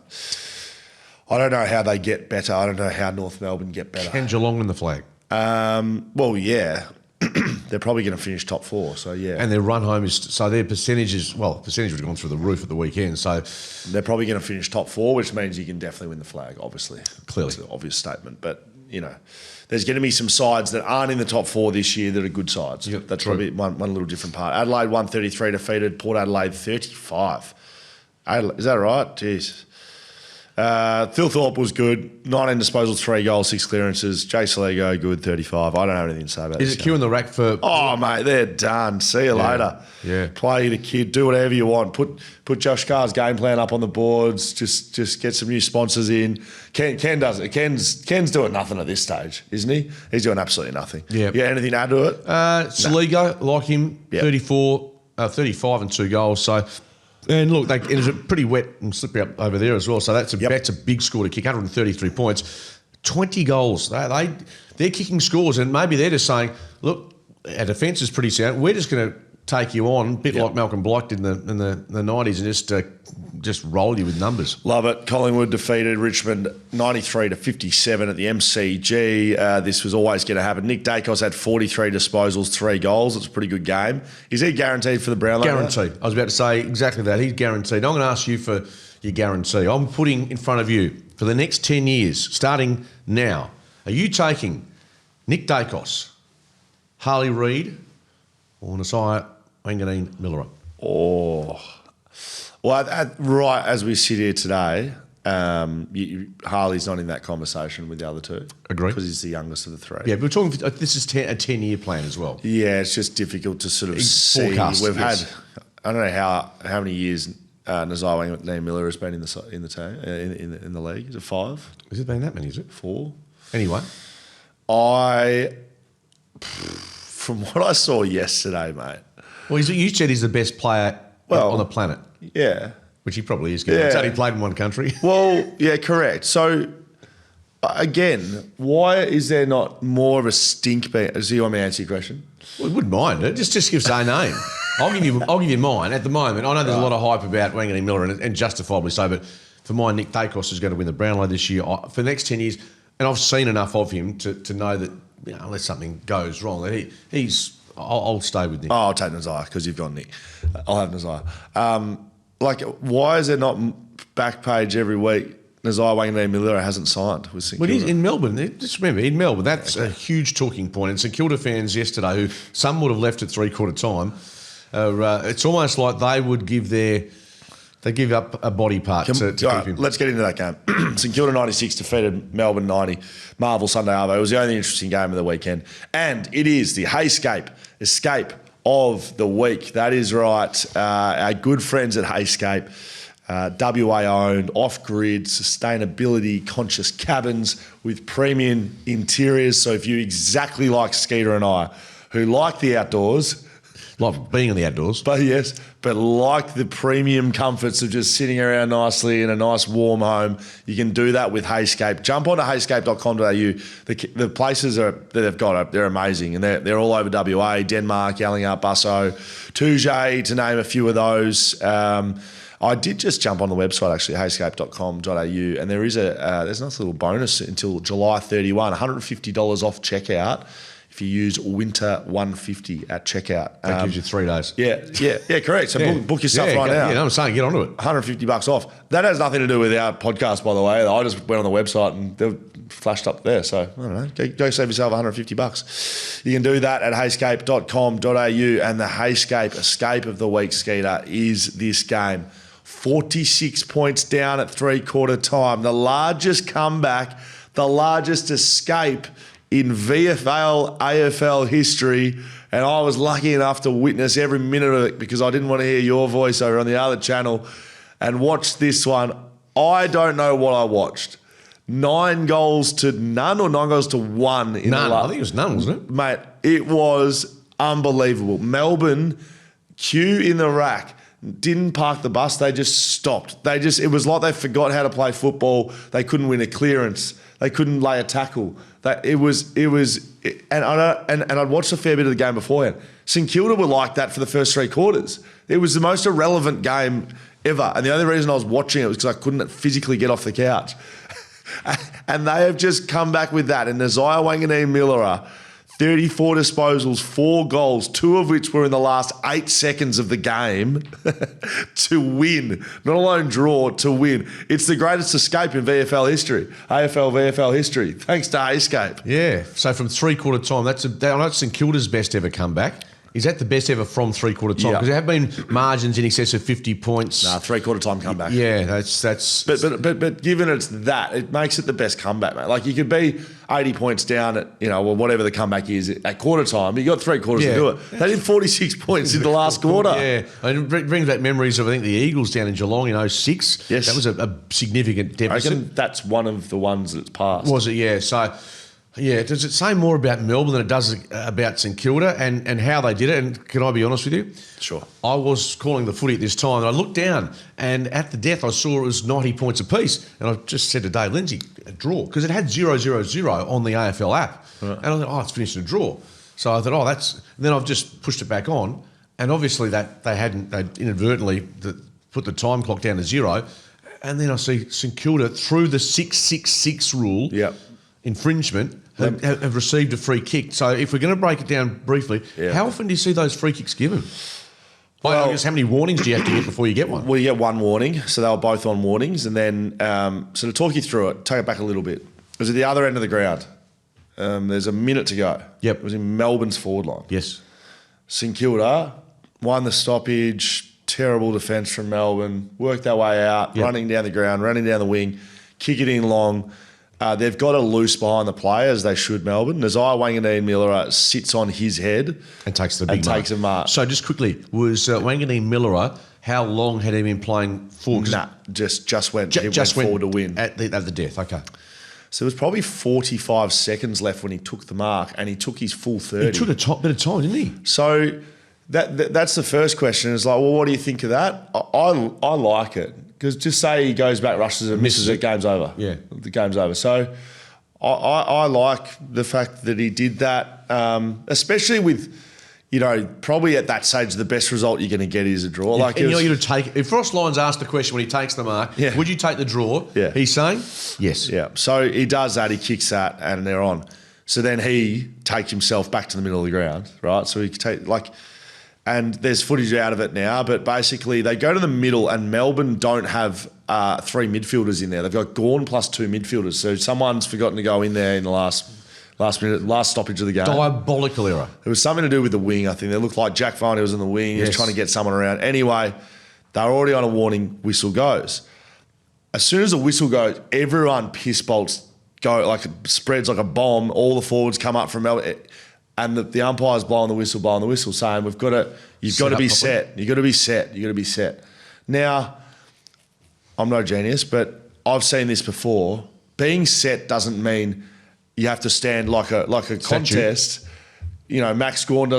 I don't know how they get better. I don't know how North Melbourne get better. Can Geelong win the flag? Well, yeah. They're probably going to finish top four, so yeah. And their run home is, so their percentage would have gone through the roof at the weekend, so... They're probably going to finish top four, which means you can definitely win the flag, obviously. Clearly. It's an obvious statement, but, there's going to be some sides that aren't in the top four this year that are good sides. Yep, That's true. probably one little different part. Adelaide 133 defeated Port Adelaide 35. Is that right? Jeez. Phil Thorpe was good. 19 disposals, 3 goals, 6 clearances. Jay Salego, good, 35. I don't have anything to say about this. Is it queuing the rack for... Oh, mate, they're done. See you later. Yeah. Play the kid. Do whatever you want. Put Josh Carr's game plan up on the boards. Just get some new sponsors in. Ken does it. Ken's doing nothing at this stage, isn't he? He's doing absolutely nothing. Yeah. Yeah. Anything to add to it? Salego, like him, Yep. 35 and 2 goals. So... And look, it was pretty wet and slippery up over there as well. So that's a big score to kick, 133 points. 20 goals. They're kicking scores, and maybe they're just saying, look, our defence is pretty sound. We're just going to take you on, a bit like Malcolm Blight did in the 90s, and just roll you with numbers. Love it. Collingwood defeated Richmond 93-57 at the MCG. This was always going to happen. Nick Dacos had 43 disposals, 3 goals. It's a pretty good game. Is he guaranteed for the Brownlow? Guaranteed. I was about to say exactly that. He's guaranteed. I'm going to ask you for your guarantee. I'm putting in front of you for the next 10 years, starting now, are you taking Nick Dacos, Harley Reid, or Nasiah Wanganeen-Milera? Oh, well, right as we sit here today, Harley's not in that conversation with the other two. Agree. Because he's the youngest of the 3. Yeah, but we're talking, this is a 10-year plan as well. Yeah, it's just difficult to sort of see. Forecast, We've yes. had, I don't know how many years Nasiah Wanganeen-Milera has been in the team, in the league. Is it 5? Has it been that many, is it? 4? Anyway. From what I saw yesterday, mate. Well, you said he's the best player on the planet. Yeah. Which he probably is. He's only played in one country. Well, yeah, correct. So, again, why is there not more of a stink? Do you want me to answer your question? Well, I wouldn't mind it. Just give us a name. I'll give you mine at the moment. I know there's a lot of hype about Wanganeen-Milera and justifiably so, but for mine, Nick Dacos is going to win the Brownlow this year. For the next 10 years, and I've seen enough of him to know that, unless something goes wrong, that I'll stay with Nick. Oh, I'll take Nasiah because you've gone Nick. I'll have Nasiah. Why is there not back page every week? Nasiah Wanganeen-Milera hasn't signed with St But Kilda. he's in Melbourne. Just remember, in Melbourne, that's a huge talking point. And St Kilda fans yesterday, who some would have left at 3/4 time, it's almost like they would give up a body part to keep him. Let's get into that game. St Kilda 96 defeated Melbourne 90. Marvel Sunday Arvo. It was the only interesting game of the weekend. And it is the Heyscape Escape of the week. That is right. Our good friends at Heyscape, WA owned, off-grid, sustainability conscious cabins with premium interiors. So if you exactly like Skeeter and I, who like the outdoors, Like being in the outdoors. but like the premium comforts of just sitting around nicely in a nice warm home, you can do that with Heyscape. Jump onto heyscape.com.au. The places that they've got, they're amazing, and they're all over WA, Denmark, Yallingup, Busso, Tujay, to name a few of those. I did just jump on the website, actually, heyscape.com.au, and there's a nice little bonus until July 31, $150 off checkout if you use Winter 150 at checkout. That gives you 3 days. Yeah, correct. So book your stuff right now. Yeah, I'm saying get onto it. $150 off. That has nothing to do with our podcast, by the way. I just went on the website and they flashed up there. So, I don't know, go save yourself $150. You can do that at heyscape.com.au, and the Heyscape Escape of the Week, Skeeter, is this game. 46 points down at 3/4 time. The largest comeback, the largest escape in VFL, AFL history, and I was lucky enough to witness every minute of it because I didn't want to hear your voice over on the other channel and watch this one. I don't know what I watched. 9 goals to none or 9 goals to 1? I think it was none, wasn't it? Mate, it was unbelievable. Melbourne, queue in the rack, didn't park the bus, they just stopped. It was like they forgot how to play football. They couldn't win a clearance. They couldn't lay a tackle. And I'd watched a fair bit of the game beforehand. St Kilda were like that for the first 3 quarters. It was the most irrelevant game ever. And the only reason I was watching it was because I couldn't physically get off the couch. And they have just come back with that. And Nasiah Wanganeen-Milera, 34 disposals, 4 goals, 2 of which were in the last 8 seconds of the game to win. Not alone draw, to win. It's the greatest escape in VFL history, AFL VFL history, thanks to Heyscape. Yeah, so from 3/4 time, I know it's St Kilda's best ever comeback. Is that the best ever from 3/4 time? Because there have been margins in excess of 50 points. 3/4 time comeback. Yeah, that's. But given it's that, it makes it the best comeback, mate. Like you could be 80 points down at whatever the comeback is at quarter time. But you got 3 quarters to do it. They did 46 points in the last quarter. Yeah, and it brings back memories of I think the Eagles down in Geelong in 06. Yes, that was a significant deficit. I reckon that's one of the ones that's passed. Was it? Yeah. So. Yeah, does it say more about Melbourne than it does about St Kilda and how they did it? And can I be honest with you? Sure. I was calling the footy at this time and I looked down and at the death I saw it was 90 points apiece. And I just said to Dave Lindsay, a draw, because it had 0-0-0 on the AFL app. Right. And I thought, it's finished in a draw. So I thought, that's... Then I've just pushed it back on and obviously that they'd inadvertently... put the time clock down to 0. And then I see St Kilda, through the 6-6-6 rule, infringement, have received a free kick. So if we're going to break it down briefly, how often do you see those free kicks given? Well, I guess how many warnings do you have to get before you get one? Well, you get one warning. So they were both on warnings. And then, so to talk you through it, take it back a little bit. It was at the other end of the ground. There's a minute to go. Yep. It was in Melbourne's forward line. Yes. St Kilda won the stoppage, terrible defence from Melbourne, worked their way out, running down the ground, running down the wing, kick it in long. They've got a loose behind the play, as they should, Melbourne. Nasiah Wanganeen-Milera sits on his head and takes the big takes a mark. So just quickly, was Wanganeen-Milera, how long had he been playing forward? Nah, just went forward to win. At the death, okay. So there was probably 45 seconds left when he took the mark, and he took his full 30. He took a bit of time, didn't he? So that's the first question. It's like, well, what do you think of that? I like it. Because just say he goes back, rushes and misses it, game's over. Yeah. The game's over. So I like the fact that he did that, especially with, probably at that stage, the best result you're going to get is a draw. Like, and you take, if Ross Lyons asked the question when he takes the mark, would you take the draw? Yeah. He's saying yes. Yeah. So he does that, he kicks that, and they're on. So then he takes himself back to the middle of the ground, right? So he can take, and there's footage out of it now, but basically they go to the middle, and Melbourne don't have 3 midfielders in there. They've got Gawn plus 2 midfielders. So someone's forgotten to go in there in the last stoppage of the game. Diabolical error. It was something to do with the wing, I think. It looked like Jack Viney was in the wing. He was trying to get someone around. Anyway, they were already on a warning. Whistle goes. As soon as the whistle goes, everyone piss bolts go, like it spreads like a bomb. All the forwards come up from Melbourne. And the umpire's blowing the whistle, saying you've got to be set. You've got to be set. Now, I'm no genius, but I've seen this before. Being set doesn't mean you have to stand like a contest. Max Gawn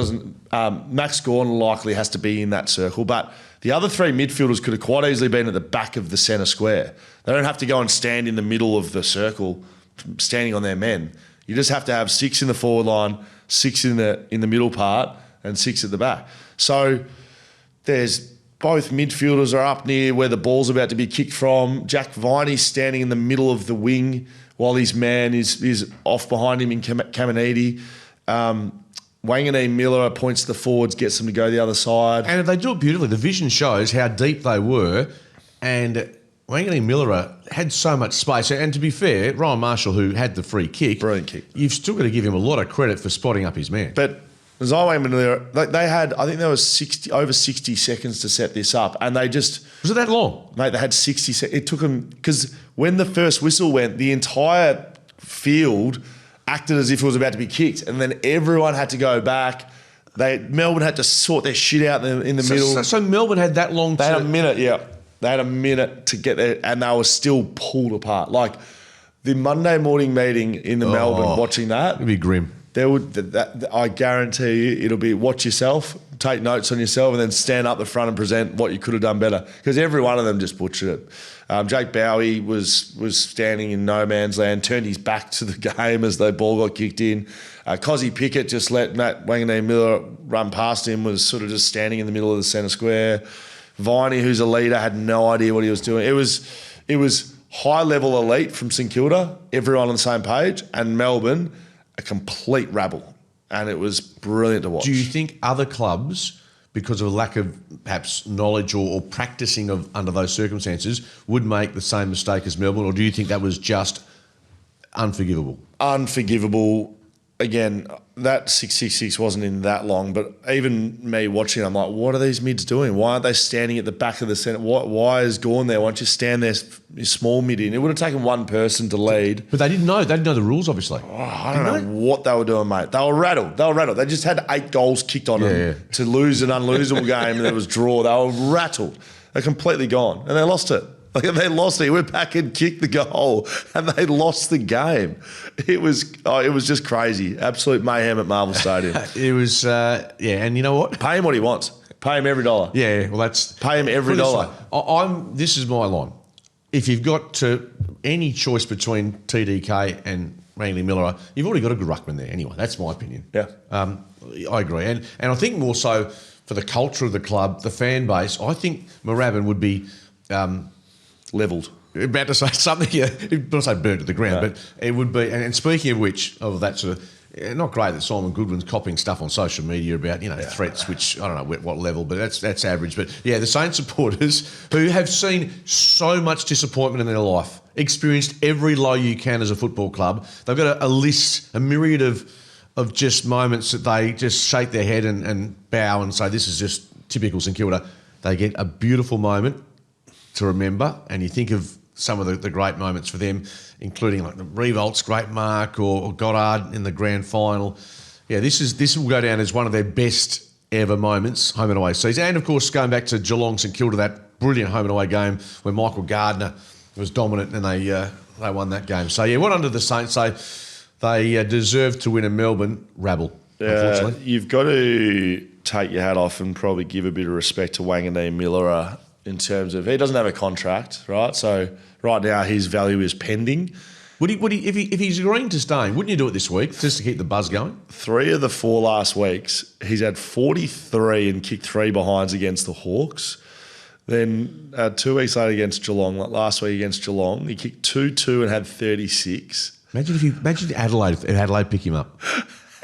likely has to be in that circle, but the other 3 midfielders could have quite easily been at the back of the centre square. They don't have to go and stand in the middle of the circle, standing on their men. You just have to have 6 in the forward line, 6 in the middle part, and 6 at the back. So there's both midfielders are up near where the ball's about to be kicked from. Jack Viney's standing in the middle of the wing while his man is off behind him in Caminiti. Wanganeen-Milera points to the forwards, gets them to go the other side. And they do it beautifully. The vision shows how deep they were, and Wanganeen-Milera had so much space. And to be fair, Ryan Marshall, who had the free kick, brilliant kick, you've still got to give him a lot of credit for spotting up his man. But Nasiah Wanganeen-Milera, they had, I think there was over 60 seconds to set this up, and they just... Was it that long? Mate, they had 60 seconds. It took them... Because when the first whistle went, the entire field acted as if it was about to be kicked, and then everyone had to go back. Melbourne had to sort their shit out in the middle. So Melbourne had that long... They had a minute, yeah. They had a minute to get there, and they were still pulled apart. Like, the Monday morning meeting in the Melbourne, watching that... It'd be grim. I guarantee you it'll be watch yourself, take notes on yourself, and then stand up the front and present what you could have done better. Because every one of them just butchered it. Jake Bowie was standing in no man's land, turned his back to the game as the ball got kicked in. Cozzy Pickett just let Matt Wanganeen-Milera run past him, was sort of just standing in the middle of the centre square. Viney, who's a leader, had no idea what he was doing. It was high-level elite from St Kilda, everyone on the same page, and Melbourne, a complete rabble. And it was brilliant to watch. Do you think other clubs, because of a lack of perhaps knowledge or practicing of under those circumstances, would make the same mistake as Melbourne, or do you think that was just unforgivable? Unforgivable. Again, that 666 wasn't in that long, but even me watching it, I'm like, what are these mids doing? Why aren't they standing at the back of the centre? Why is Gawn there? Why don't you stand there, small mid in? It would have taken one person to lead. But they didn't know. They didn't know the rules, obviously. I don't know what they were doing, mate. They were rattled. They just had 8 goals kicked on them to lose an unlosable game, and it was draw. They were rattled. They're completely gone, and they lost it. Like, they lost it. He went back and kicked the goal, and they lost the game. It was just crazy. Absolute mayhem at Marvel Stadium. It was, and you know what? Pay him what he wants. Pay him every dollar. Yeah, well, that's... Pay him every dollar. This is my line. If you've got any choice between TDK and Wanganeen-Milera, you've already got a good ruckman there anyway. That's my opinion. Yeah. I agree. And I think more so for the culture of the club, the fan base, I think Moorabbin would be Levelled. about to say something. Yeah, not say burnt to the ground, but it would be. And speaking of which, of that sort of. Not great that Simon Goodwin's copying stuff on social media about, threats, which I don't know what level, but that's average. But yeah, the Saints supporters who have seen so much disappointment in their life, experienced every low you can as a football club. They've got a list, a myriad of just moments that they just shake their head and bow and say, this is just typical St Kilda. They get a beautiful moment to remember, and you think of some of the great moments for them, including like the Revolt's great mark or Goddard in the grand final. Yeah, this will go down as one of their best ever moments, home and away season. And of course, going back to Geelong St Kilda, that brilliant home and away game where Michael Gardner was dominant and they won that game. So yeah, well under the Saints. They deserve to win in Melbourne. Rabble, unfortunately. You've got to take your hat off and probably give a bit of respect to Wanganeen-Milera in terms of he doesn't have a contract, right? So right now his value is pending. Would he if he's agreeing to staying, wouldn't you do it this week just to keep the buzz going? 3 of the 4 last weeks, he's had 43 and kicked 3 behinds against the Hawks. Then 2 weeks later against Geelong, like last week against Geelong, he kicked 2-2 and had 36. Imagine Adelaide pick him up.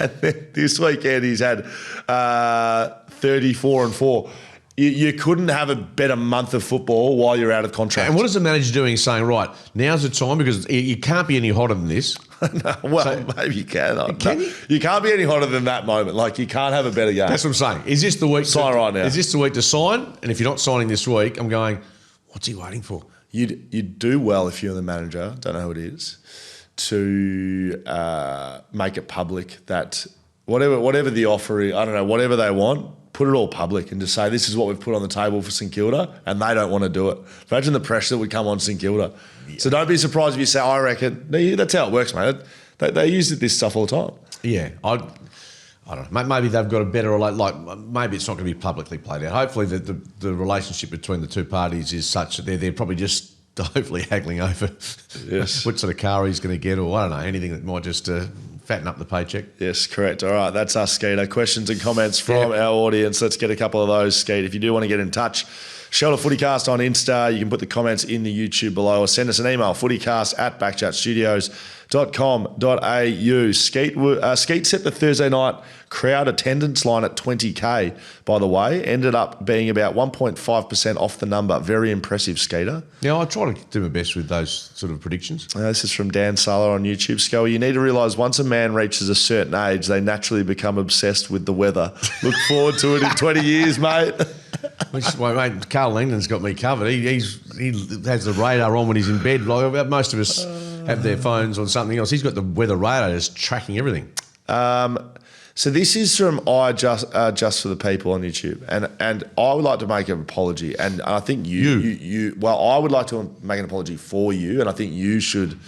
And then this weekend he's had 34 and 4. You couldn't have a better month of football while you're out of contract. And what is the manager doing? Saying, right, now's the time because you can't be any hotter than this. No, well, maybe you can. Can you? You can't be any hotter than that moment. Like, you can't have a better game. That's what I'm saying. Is this the week? Sign right now. Is this the week to sign? And if you're not signing this week, I'm going, what's he waiting for? You'd do well if you're the manager, don't know who it is, to make it public that whatever the offer is, I don't know, whatever they want, put it all public and just say this is what we've put on the table for St Kilda, and they don't want to do it. Imagine the pressure that would come on St Kilda. Yeah. So don't be surprised if you say, I reckon. That's how it works, mate. They use this stuff all the time. Yeah, I don't know. Maybe they've got a better, like maybe it's not going to be publicly played out. Hopefully the relationship between the two parties is such that they're probably just hopefully haggling over what sort of car he's going to get, or I don't know, anything that might just fatten up the paycheck. Yes, correct. All right, that's us, Skeeter. Questions and comments from our audience. Let's get a couple of those, Skeet. If you do want to get in touch, shout out FootyCast on Insta. You can put the comments in the YouTube below or send us an email, footycast@backchatstudios.com.au. Skeet set the Thursday night crowd attendance line at 20K, by the way. Ended up being about 1.5% off the number. Very impressive, Skeeter. Yeah, I try to do my best with those sort of predictions. This is from Dan Solar on YouTube. Scully, you need to realise once a man reaches a certain age, they naturally become obsessed with the weather. Look forward to it in 20 years, mate. Well, mate, Carl Langdon's got me covered. He has the radar on when he's in bed. Like most of us have their phones on something else. He's got the weather radar just tracking everything. So this is from just for the people on YouTube, and I would like to make an apology, and I think you I would like to make an apology for you, and I think you should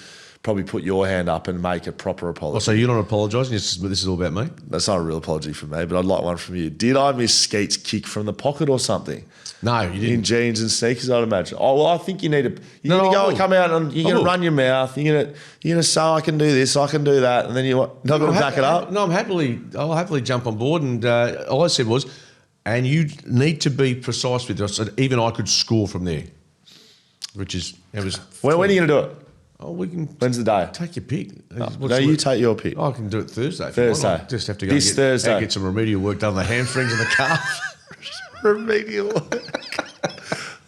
probably put your hand up and make a proper apology. Oh, so you're not apologising? This is all about me? That's not a real apology from me, but I'd like one from you. Did I miss Skeet's kick from the pocket or something? No, you didn't. In jeans and sneakers, I'd imagine. Oh, well, I think you need to. You're going to go and come out and you're going to run your mouth. You're going to say, I can do this, I can do that, and then you're not going to back it up? No, I'll happily jump on board. And all I said was, and you need to be precise with this. Even I could score from there, which is, it was. When are you going to do it? Oh, we can. When's the day? Take your pick. No, you take your pick. I can do it Thursday. Thursday. Just have to go Thursday. Get some remedial work done on the hamstrings and the calf. Remedial work.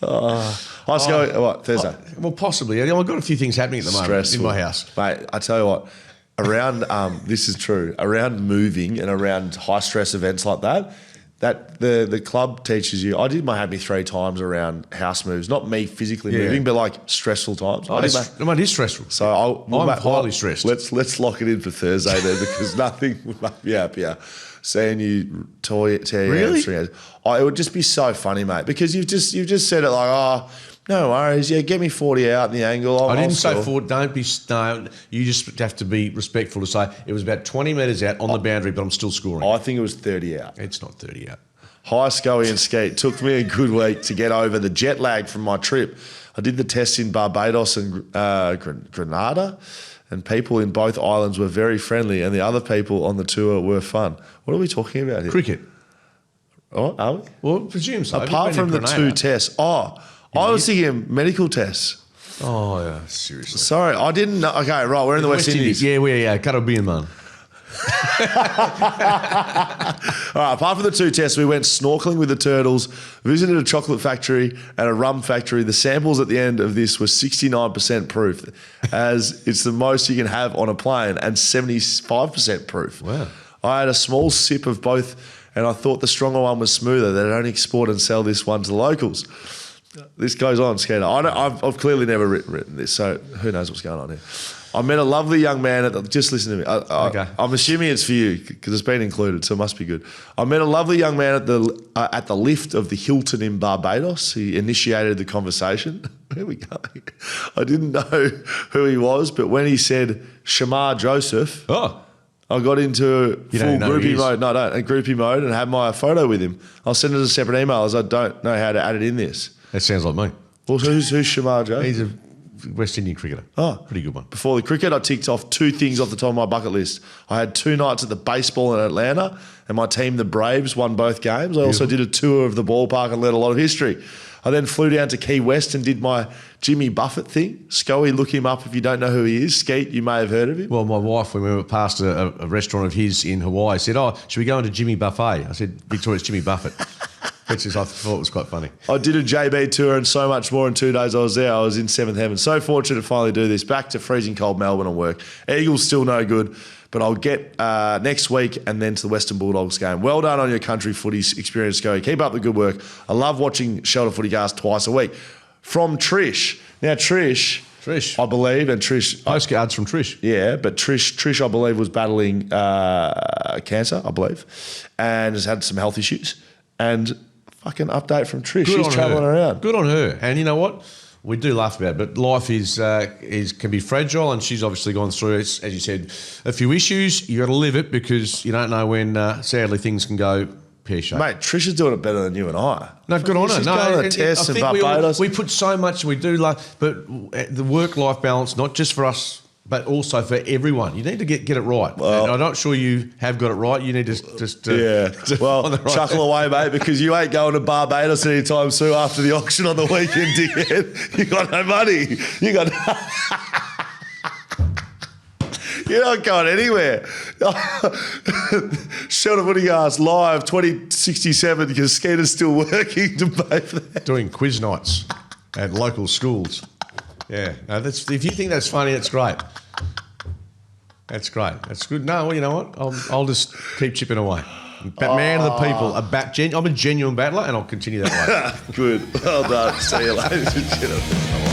Let's go. What, Thursday? Well, possibly. I've got a few things happening at the moment in my house. Mate, I tell you what, around, this is true, around moving and around high stress events like that the club teaches you. I did my Happy 3 times around house moves, not me physically moving, but like stressful times. It is stressful. So I'm highly stressed. Let's lock it in for Thursday then, because nothing would make me happier. Seeing you tear your hamstring. It would just be so funny, mate, because you've just said it like, no worries, get me 40 out in the angle. I didn't say 40. No, you just have to be respectful to say it was about 20 metres out on the boundary, but I'm still scoring. I think it was 30 out. It's not 30 out. Hi, Scully and Skeet. Took me a good week to get over the jet lag from my trip. I did the tests in Barbados and Grenada, and people in both islands were very friendly, and the other people on the tour were fun. What are we talking about here? Cricket. Oh, are we? Well, presume so. Apart from the 2 tests. Oh, I was thinking medical tests. Oh, yeah, seriously. Sorry, I didn't know. Okay, right, we're in the West Indies. Yeah, Caribbean, man. All right, apart from the 2 tests, we went snorkeling with the turtles, visited a chocolate factory and a rum factory. The samples at the end of this were 69% proof, as it's the most you can have on a plane, and 75% proof. Wow. I had a small sip of both, and I thought the stronger one was smoother. They'd only export and sell this one to the locals. This goes on, Skeeter. I've clearly never written this, so who knows what's going on here. I met a lovely young man just listen to me. Okay. I'm assuming it's for you because it's been included, so it must be good. I met a lovely young man at the lift of the Hilton in Barbados. He initiated the conversation. Where are we going? I didn't know who he was, but when he said Shamar Joseph, I got into full groupie mode. No, I don't. Groupie mode, and had my photo with him. I'll send it as a separate email as I don't know how to add it in this. That sounds like me. Well, who's Shamar Joseph? He's a West Indian cricketer. Oh. Pretty good one. Before the cricket, I ticked off 2 things off the top of my bucket list. I had 2 nights at the baseball in Atlanta, and my team, the Braves, won both games. I also did a tour of the ballpark and learned a lot of history. I then flew down to Key West and did my Jimmy Buffett thing. Scully, look him up if you don't know who he is. Skeet, you may have heard of him. Well, my wife, when we went past a restaurant of his in Hawaii, said, should we go into Jimmy Buffet? I said, Victoria's Jimmy Buffett. Which is, I thought it was quite funny. I did a JB tour and so much more in 2 days I was there. I was in 7th heaven. So fortunate to finally do this. Back to freezing cold Melbourne and work. Eagles still no good, but I'll get next week and then to the Western Bulldogs game. Well done on your country footy experience, Go. Keep up the good work. I love watching Shelter FootyCast twice a week. From Trish. Now, Trish, I believe, and Trish... Postcards from Trish. Yeah, but Trish, I believe, was battling cancer, I believe, and has had some health issues. And... fucking update from Trish. She's travelling around. Good on her. And you know what? We do laugh about it, but life can be fragile, and she's obviously gone through, as you said, a few issues. You got to live it because you don't know when, sadly, things can go pear-shaped. Mate, Trish is doing it better than you and I. No, good on her. She's going to tests in Barbados. We put so much, we do love, but the work-life balance, not just for us, but also for everyone. You need to get it right. Well, and I'm not sure you have got it right. You need to just... chuckle away, mate, because you ain't going to Barbados anytime soon after the auction on the weekend, dickhead. You got no money. You're not going anywhere. Shelter FootyCast live 2067 because Skeeter's still working to pay for that. Doing quiz nights at local schools. Yeah, no, if you think that's funny, that's great. That's great. That's good. No, well, you know what? I'll just keep chipping away. Man of the people. I'm a genuine battler, and I'll continue that way. Good. Well done. See you, ladies and gentlemen.